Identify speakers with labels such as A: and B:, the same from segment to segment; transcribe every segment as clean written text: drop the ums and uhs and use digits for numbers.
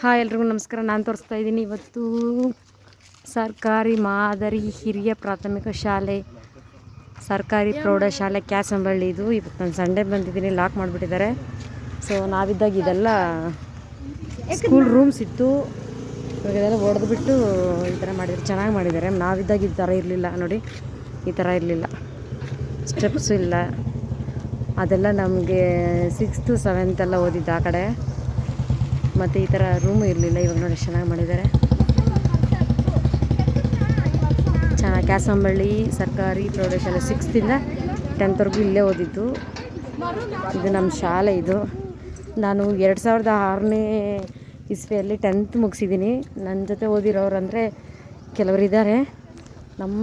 A: Hi ಎಲ್ರಿಗೂ ನಮಸ್ಕಾರ. ನಾನು ತೋರಿಸ್ತಾ ಇದ್ದೀನಿ ಇವತ್ತು ಸರ್ಕಾರಿ ಮಾದರಿ ಹಿರಿಯ ಪ್ರಾಥಮಿಕ ಶಾಲೆ ಸರ್ಕಾರಿ ಪ್ರೌಢಶಾಲೆ ಕ್ಯಾಸಂಬಳ್ಳಿ. ಇದು ಇವತ್ತು ನಾನು ಸಂಡೇ ಬಂದಿದ್ದೀನಿ, ಲಾಕ್ ಮಾಡಿಬಿಟ್ಟಿದ್ದಾರೆ. ಸೊ ನಾವಿದ್ದಾಗ ಇದೆಲ್ಲ ಸ್ಕೂಲ್ ರೂಮ್ಸ್ ಇತ್ತು, ಇವಾಗ ಇದೆಲ್ಲ ಹೊಡೆದ್ಬಿಟ್ಟು ಈ ಥರ ಮಾಡಿದ್ದಾರೆ, ಚೆನ್ನಾಗಿ ಮಾಡಿದ್ದಾರೆ. ನಾವಿದ್ದಾಗ ಈ ಥರ ಇರಲಿಲ್ಲ ನೋಡಿ, ಈ ಥರ ಇರಲಿಲ್ಲ, ಸ್ಟೆಪ್ಸು ಇಲ್ಲ. ಅದೆಲ್ಲ ನಮಗೆ 6th 7th ಎಲ್ಲ ಓದಿದ್ದು ಆ ಕಡೆ, ಮತ್ತು ಈ ಥರ ರೂಮು ಇರಲಿಲ್ಲ. ಇವಾಗ ನೋಡಿ ಚೆನ್ನಾಗಿ ಮಾಡಿದ್ದಾರೆ, ಚೆನ್ನಾಗಿ. ಕ್ಯಾಸಂಬಳ್ಳಿ ಸರ್ಕಾರಿ ಪ್ರೌಢಶಾಲೆ 6th ಇಂದ 10th ಇಲ್ಲೇ ಓದಿದ್ದು. ಇದು ನಮ್ಮ ಶಾಲೆ. ಇದು ನಾನು 2006ನೇ ಇಸ್ವಿಯಲ್ಲಿ 10th ಮುಗಿಸಿದ್ದೀನಿ. ನನ್ನ ಜೊತೆ ಓದಿರೋರು ಅಂದರೆ ಕೆಲವರು ಇದ್ದಾರೆ. ನಮ್ಮ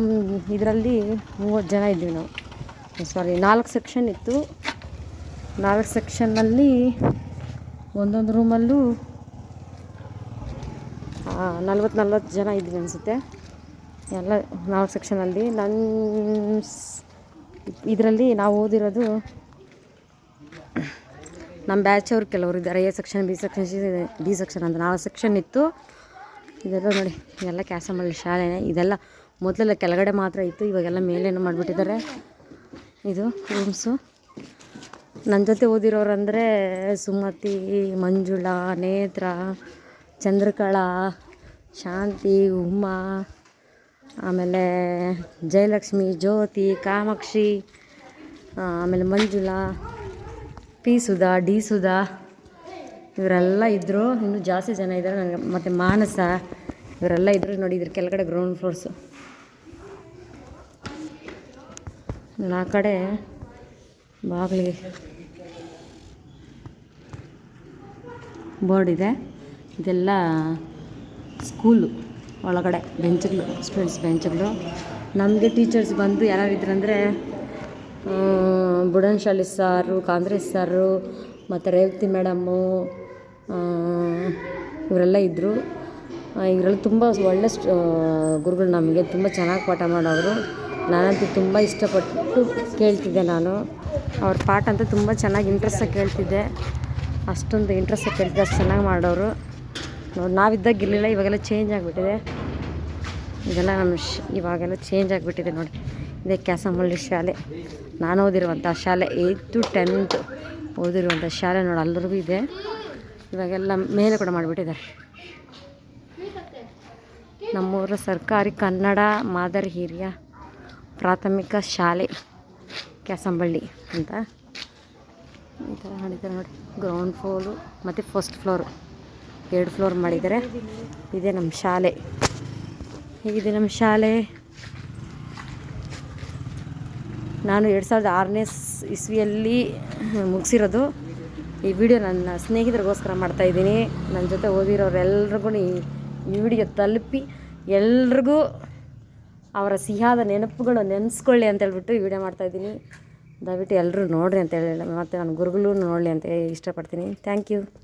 A: ಇದರಲ್ಲಿ 30 ಜನ ಇದ್ವಿ ನಾವು. 4 ಸೆಕ್ಷನ್ ಇತ್ತು. 4 ಸೆಕ್ಷನ್ನಲ್ಲಿ ಒಂದೊಂದು ರೂಮಲ್ಲೂ 40 ಜನ ಇದ್ವಿ ಅನಿಸುತ್ತೆ, ಎಲ್ಲ 4 ಸೆಕ್ಷನಲ್ಲಿ. ಇದರಲ್ಲಿ ನಾವು ಓದಿರೋದು ನಮ್ಮ ಬ್ಯಾಚವ್ರು ಕೆಲವರು ಇದ್ದಾರೆ. A section, B section, D section ಅಂತ 4 ಸೆಕ್ಷನ್ ಇತ್ತು. ಇದೆಲ್ಲ ನೋಡಿ, ಇದೆಲ್ಲ ಕ್ಯಾಸಂಬಳ್ಳಿ ಶಾಲೆನೇ. ಇದೆಲ್ಲ ಮೊದಲೆಲ್ಲ ಕೆಳಗಡೆ ಮಾತ್ರ ಇತ್ತು, ಇವಾಗೆಲ್ಲ ಮೇಲೇನು ಮಾಡಿಬಿಟ್ಟಿದ್ದಾರೆ. ಇದು ರೂಮ್ಸು. ನನ್ನ ಜೊತೆ ಓದಿರೋರು ಅಂದರೆ ಸುಮತಿ, ಮಂಜುಳಾ, ನೇತ್ರ, ಚಂದ್ರಕಳಾ, ಶಾಂತಿ, ಉಮಾ, ಆಮೇಲೆ ಜಯಲಕ್ಷ್ಮಿ, ಜ್ಯೋತಿ, ಕಾಮಾಕ್ಷಿ, ಆಮೇಲೆ ಮಂಜುಳಾ, ಪಿ ಸುಧಾ, ಡಿ ಸುಧಾ, ಇವರೆಲ್ಲ ಇದ್ದರು. ಇನ್ನೂ ಜಾಸ್ತಿ ಜನ ಇದ್ದಾರೆ ನನಗೆ. ಮತ್ತು ಮಾನಸ, ಇವರೆಲ್ಲ ಇದ್ದರು ನೋಡಿ. ಇದ್ರ ಕೆಳಗಡೆ ಗ್ರೌಂಡ್ ಫ್ಲೋರ್ಸು. ಆ ಕಡೆ ಬಾಗಿಲಿಗೆ ಬೋರ್ಡ್ ಇದೆ. ಇದೆಲ್ಲ ಸ್ಕೂಲು ಒಳಗಡೆ ಬೆಂಚ್ಗಳು, ಸ್ಟೂಡೆಂಟ್ಸ್ ಬೆಂಚ್ಗಳು. ನಮಗೆ ಟೀಚರ್ಸ್ ಬಂದು ಯಾರ್ಯಾರಿದ್ರಂದರೆ ಬುಡನ್ಶಾಲಿ ಸಾರು, ಕಾಂಗ್ರೆಸ್ ಸಾರು, ಮತ್ತು ರೇವತಿ ಮೇಡಮ್ಮು, ಇವರೆಲ್ಲ ಇದ್ದರು. ಇವರೆಲ್ಲ ತುಂಬ ಒಳ್ಳೆ ಗುರುಗಳು. ನಮಗೆ ತುಂಬ ಚೆನ್ನಾಗಿ ಪಾಠ ಮಾಡೋರು. ನಾನಂತೂ ತುಂಬ ಇಷ್ಟಪಟ್ಟು ಕೇಳ್ತಿದ್ದೆ. ನಾನು ಅವ್ರ ಪಾಠ ಅಂತ ತುಂಬ ಚೆನ್ನಾಗಿ ಇಂಟ್ರೆಸ್ಟಾಗಿ ಕೇಳ್ತಿದ್ದೆ. ಅಷ್ಟೊಂದು ಇಂಟ್ರೆಸ್ಟಾಗಿ ಕೇಳ್ತಿದ್ದೆ, ಅಷ್ಟು ಚೆನ್ನಾಗಿ ಮಾಡೋರು. ನಾವಿದ್ದಾಗ ಇರಲಿಲ್ಲ, ಇವಾಗೆಲ್ಲ ಚೇಂಜ್ ಆಗಿಬಿಟ್ಟಿದೆ. ಇದೆಲ್ಲ ನಮ್ಮ ಇವಾಗೆಲ್ಲ ಚೇಂಜ್ ಆಗಿಬಿಟ್ಟಿದೆ ನೋಡಿ. ಇದೇ ಕ್ಯಾಸಂಬಳ್ಳಿ ಶಾಲೆ, ನಾನು ಓದಿರುವಂಥ ಶಾಲೆ. 8th to 10th ಓದಿರುವಂಥ ಶಾಲೆ ನೋಡಿ, ಅಲ್ಲರಿಗೂ ಇದೆ. ಇವಾಗೆಲ್ಲ ಮೇಲೆ ಕೂಡ ಮಾಡಿಬಿಟ್ಟಿದ್ದಾರೆ. ನಮ್ಮೂರ ಸರ್ಕಾರಿ ಕನ್ನಡ ಮಾದರಿ ಹಿರಿಯ ಪ್ರಾಥಮಿಕ ಶಾಲೆ ಕ್ಯಾಸಂಬಳ್ಳಿ ಅಂತ ಈ ಥರ ಮಾಡಿದ್ದಾರೆ ನೋಡಿ. ಗ್ರೌಂಡ್ ಫ್ಲೋರು ಮತ್ತು ಫಸ್ಟ್ ಫ್ಲೋರು, 2 ಫ್ಲೋರ್ ಮಾಡಿದ್ದಾರೆ. ಇದೇ ನಮ್ಮ ಶಾಲೆ. ಹೇಗಿದೆ ನಮ್ಮ ಶಾಲೆ? ನಾನು 2006ನೇ ಇಸ್ವಿಯಲ್ಲಿ ಮುಗಿಸಿರೋದು. ಈ ವಿಡಿಯೋ ನನ್ನ ಸ್ನೇಹಿತರಿಗೋಸ್ಕರ ಮಾಡ್ತಾಯಿದ್ದೀನಿ. ನನ್ನ ಜೊತೆ ಓದಿರೋರೆಲ್ರಿಗೂ ಈ ವಿಡಿಯೋ ತಲುಪಿ ಎಲ್ರಿಗೂ ಅವರ ಸಿಹಿಯಾದ ನೆನಪುಗಳು ನೆನೆಸ್ಕೊಳ್ಳಿ ಅಂತೇಳ್ಬಿಟ್ಟು ಈ ವಿಡಿಯೋ ಮಾಡ್ತಾಯಿದ್ದೀನಿ. ದಯವಿಟ್ಟು ಎಲ್ಲರೂ ನೋಡಿರಿ ಅಂತ ಹೇಳಿ, ಮತ್ತು ನನ್ನ ಗುರುಗಳು ನೋಡಲಿ ಅಂತ ಇಷ್ಟಪಡ್ತೀನಿ. Thank you.